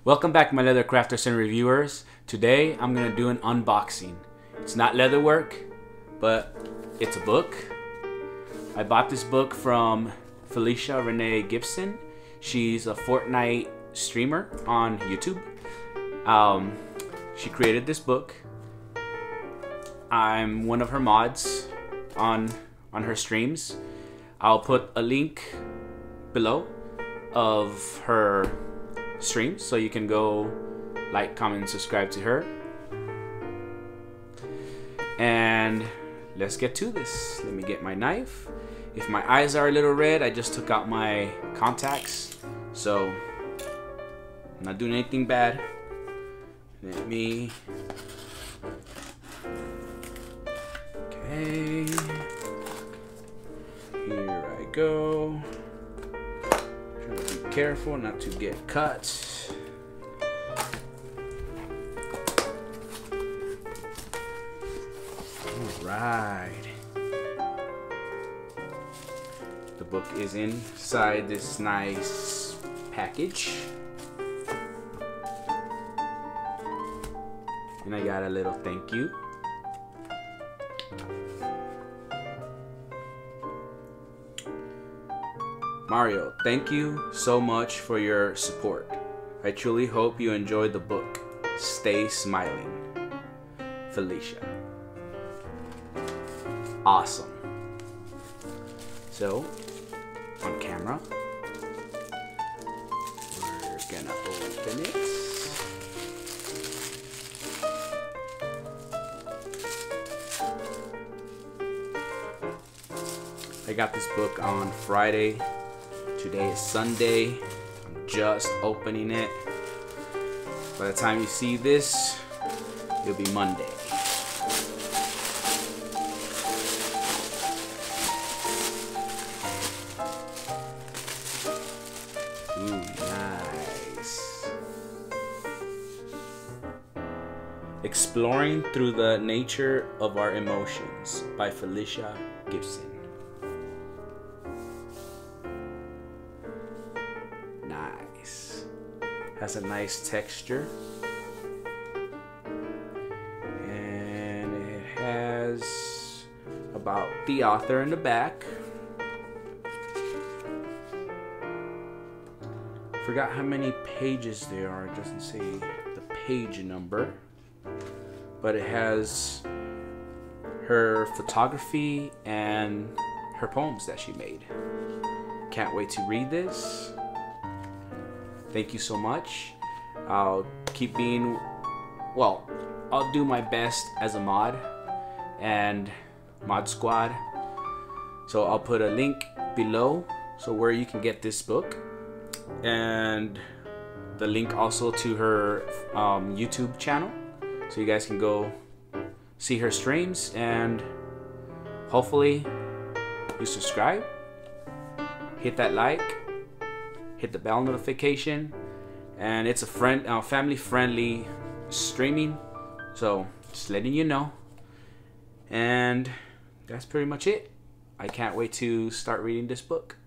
Welcome back, my leather crafters and reviewers. Today I'm gonna do an unboxing. It's not leather work, but it's a book. I bought this book from Felicia Renee Gibson. She's a Fortnite streamer on YouTube. She created this book. I'm one of her mods on her streams. I'll put a link below of her streams so you can go like, comment, and subscribe to her. And let's get to this. Let me get my knife. If my eyes are a little red, I just took out my contacts, so I'm not doing anything bad. Let me. Okay. Here I go. Trying to be careful not to get cut. All right. The book is inside this nice package. And I got a little thank you. Mario, thank you so much for your support. I truly hope you enjoyed the book. Stay smiling. Felicia. Awesome. So, on camera, we're gonna open it. I got this book on Friday. Today is Sunday. I'm just opening it. By the time you see this, it'll be Monday. Ooh, nice. Exploring Through the Nature of Our Emotions by Felicia Gibson. Nice. Has a nice texture. And it has about the author in the back. Forgot how many pages there are. It doesn't say the page number. But it has her photography and her poems that she made. Can't wait to read this. Thank you so much. I'll keep being, well, I'll do my best as a mod and mod squad. So I'll put a link below so where you can get this book, and the link also to her YouTube channel, so you guys can go see her streams, and hopefully you subscribe, hit that like, hit the bell notification, and it's a family friendly streaming, so just letting you know. And that's pretty much it. I can't wait to start reading this book.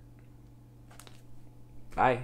Bye.